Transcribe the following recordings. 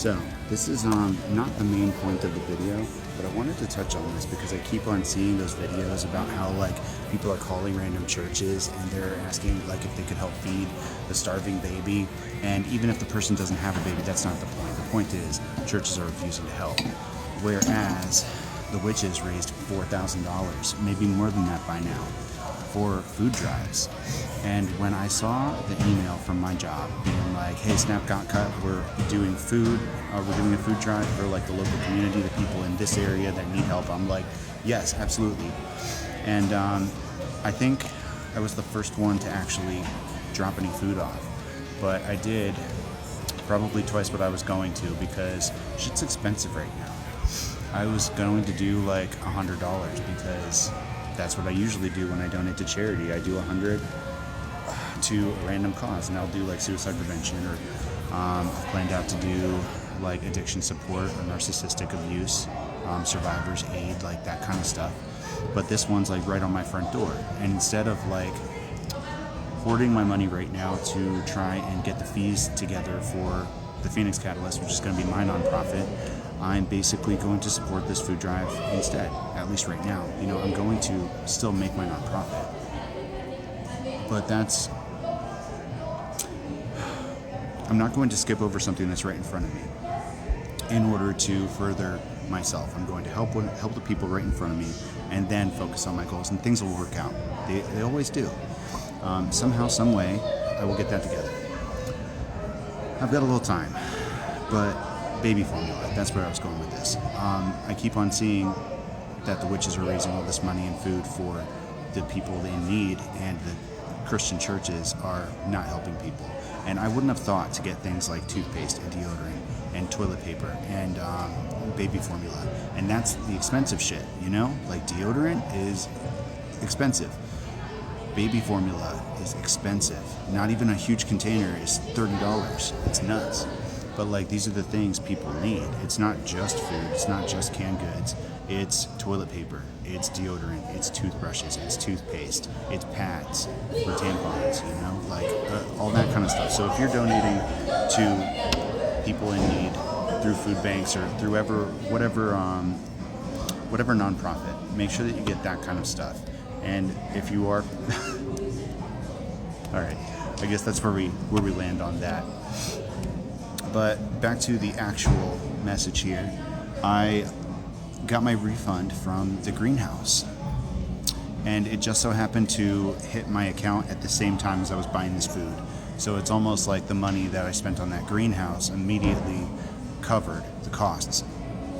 So, this is not the main point of the video, but I wanted to touch on this because I keep on seeing those videos about how like people are calling random churches and they're asking like if they could help feed the starving baby. And even if the person doesn't have a baby, that's not the point. The point is churches are refusing to help. Whereas the witches raised $4,000, maybe more than that by now, for food drives. And when I saw the email from my job being like, hey, Snap got cut, we're doing food, we're doing a food drive for like the local community, the people in this area that need help, I'm like, yes, absolutely. And I think I was the first one to actually drop any food off. But I did probably twice what I was going to because shit's expensive right now. I was going to do like $100 because that's what I usually do when I donate to charity. I do $100 to a random cause, and I'll do like suicide prevention, or I've planned out to do like addiction support or narcissistic abuse, survivors aid, like that kind of stuff. But this one's like right on my front door, and instead of like hoarding my money right now to try and get the fees together for the Phoenix Catalyst, which is going to be my nonprofit, I'm basically going to support this food drive instead, at least right now. You know, I'm going to still make my nonprofit. But I'm not going to skip over something that's right in front of me in order to further myself. I'm going to help the people right in front of me and then focus on my goals, and things will work out. They always do. Somehow, some way, I will get that together. I've got a little time, but baby formula, that's where I was going with this. I keep on seeing that the witches are raising all this money and food for the people in need, and the Christian churches are not helping people. And I wouldn't have thought to get things like toothpaste and deodorant and toilet paper and baby formula. And that's the expensive shit, you know? Like deodorant is expensive. Baby formula is expensive. Not even a huge container is $30. It's nuts. But like these are the things people need. It's not just food. It's not just canned goods. It's toilet paper. It's deodorant. It's toothbrushes. It's toothpaste. It's pads for tampons. You know, like all that kind of stuff. So if you're donating to people in need through food banks or through whatever nonprofit, make sure that you get that kind of stuff. And if you are, all right, I guess that's where we land on that. But back to the actual message here. I got my refund from the greenhouse, and it just so happened to hit my account at the same time as I was buying this food. So it's almost like the money that I spent on that greenhouse immediately covered the costs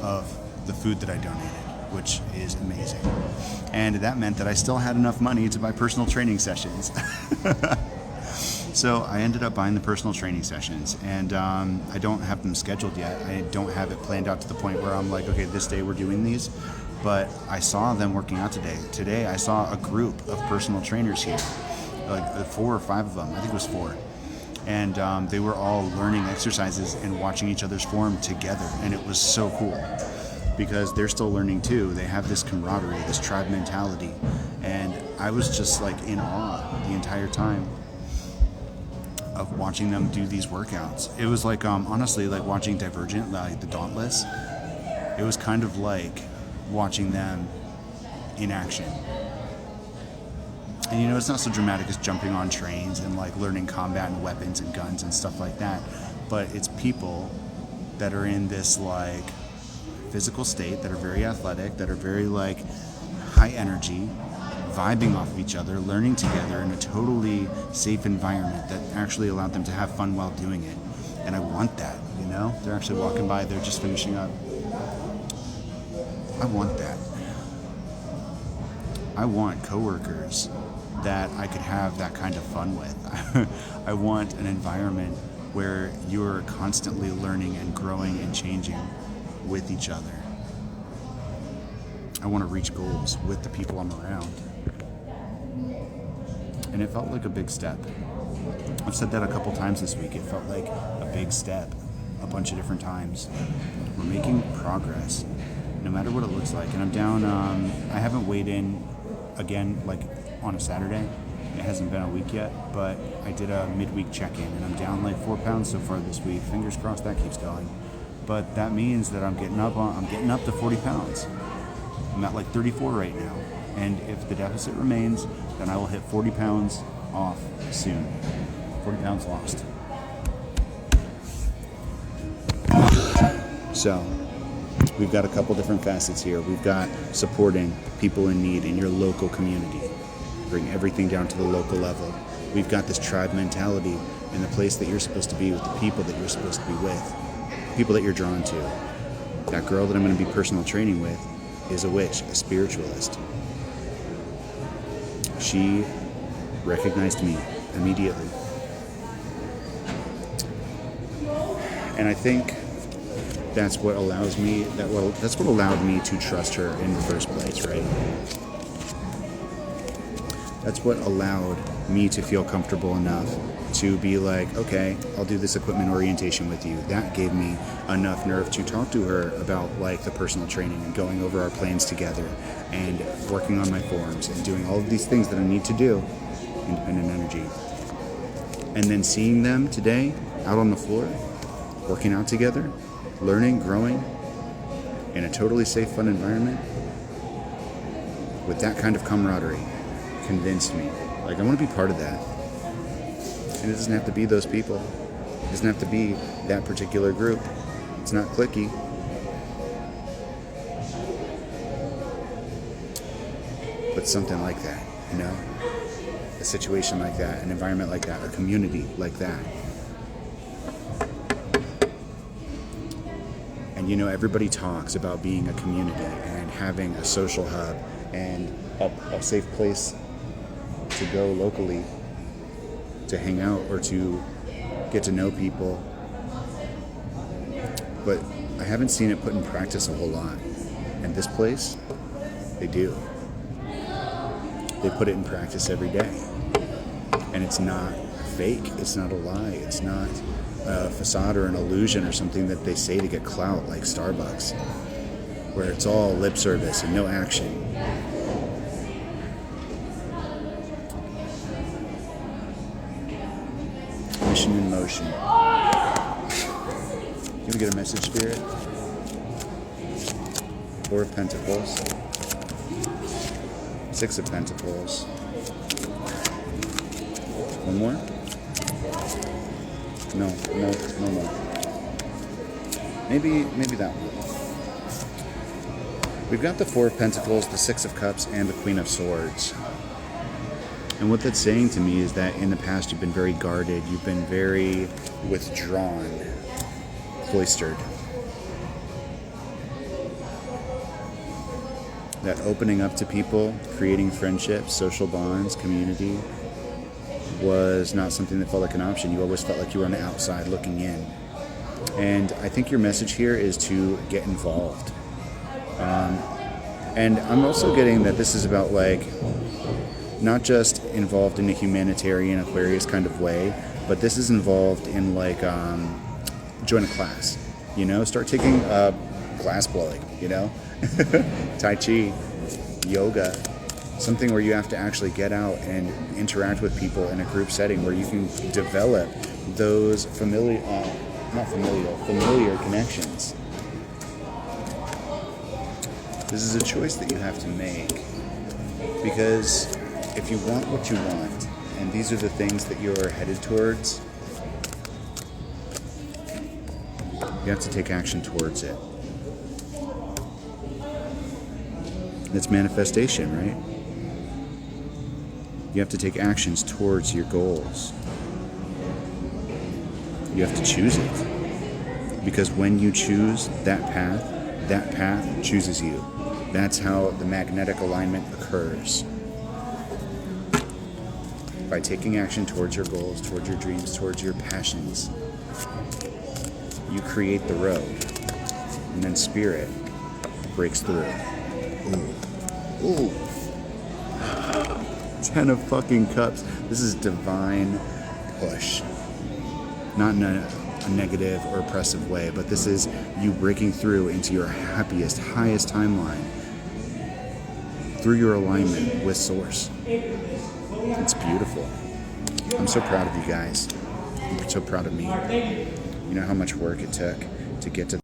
of the food that I donated, which is amazing. And that meant that I still had enough money to buy personal training sessions. So I ended up buying the personal training sessions, and I don't have them scheduled yet. I don't have it planned out to the point where I'm like, okay, this day we're doing these. But I saw them working out today. Today I saw a group of personal trainers here, like 4 or 5 of them. I think it was 4. And they were all learning exercises and watching each other's form together. And it was so cool because they're still learning too. They have this camaraderie, this tribe mentality. And I was just like in awe the entire time of watching them do these workouts. It was like honestly like watching Divergent, like the Dauntless. It was kind of like watching them in action. And you know, it's not so dramatic as jumping on trains and like learning combat and weapons and guns and stuff like that, but it's people that are in this like physical state, that are very athletic, that are very like high energy, vibing off of each other, learning together in a totally safe environment that actually allowed them to have fun while doing it. And I want that, you know? They're actually walking by, they're just finishing up. I want that. I want coworkers that I could have that kind of fun with. I want an environment where you're constantly learning and growing and changing with each other. I want to reach goals with the people I'm around. And it felt like a big step. I've said that a couple times this week. It felt like a big step a bunch of different times. We're making progress, no matter what it looks like. And I'm down, I haven't weighed in again, like on a Saturday. It hasn't been a week yet, but I did a midweek check-in, and I'm down like 4 pounds so far this week. Fingers crossed that keeps going. but that means that I'm getting up to 40 pounds. I'm at like 34 right now. And if the deficit remains, then I will hit 40 pounds off soon. 40 pounds lost. So, we've got a couple different facets here. We've got supporting people in need in your local community. Bring everything down to the local level. We've got this tribe mentality in the place that you're supposed to be with the people that you're supposed to be with. People that you're drawn to. That girl that I'm going to be personal training with is a witch, a spiritualist. She recognized me immediately. And I think that's what allowed me to trust her in the first place, right? That's what allowed me to feel comfortable enough to be like, okay, I'll do this equipment orientation with you. That gave me enough nerve to talk to her about like the personal training and going over our plans together and working on my forms and doing all of these things that I need to do, independent energy. And then seeing them today out on the floor, working out together, learning, growing in a totally safe, fun environment with that kind of camaraderie convinced me. Like, I want to be part of that. And it doesn't have to be those people. It doesn't have to be that particular group. It's not cliquey. But something like that, you know? A situation like that, an environment like that, a community like that. And you know, everybody talks about being a community and having a social hub and a safe place to go locally to hang out or to get to know people. But I haven't seen it put in practice a whole lot. And this place, they do. They put it in practice every day. And it's not fake. It's not a lie. It's not a facade or an illusion or something that they say to get clout like Starbucks, where it's all lip service and no action. Mission in motion. Can we get a message, Spirit? Four of Pentacles. Six of Pentacles. One more? No more. Maybe that one. We've got the Four of Pentacles, the Six of Cups, and the Queen of Swords. And what that's saying to me is that in the past you've been very guarded, you've been very withdrawn, cloistered. That opening up to people, creating friendships, social bonds, community, was not something that felt like an option. You always felt like you were on the outside looking in. And I think your message here is to get involved. And I'm also getting that this is about like, not just involved in a humanitarian Aquarius kind of way, but this is involved in like, join a class, you know, start taking glass blowing, you know, Tai Chi, yoga, something where you have to actually get out and interact with people in a group setting where you can develop those familiar connections. This is a choice that you have to make, because if you want what you want, and these are the things that you're headed towards, you have to take action towards it. It's manifestation, right? You have to take actions towards your goals. You have to choose it. Because when you choose that path chooses you. That's how the magnetic alignment occurs. By taking action towards your goals, towards your dreams, towards your passions, you create the road. And then Spirit breaks through. Ooh. 10 of fucking Cups. This is divine push. Not in a negative or oppressive way, but this is you breaking through into your happiest, highest timeline through your alignment with Source. It's beautiful. I'm so proud of you guys. I'm so proud of me. You know how much work it took to get to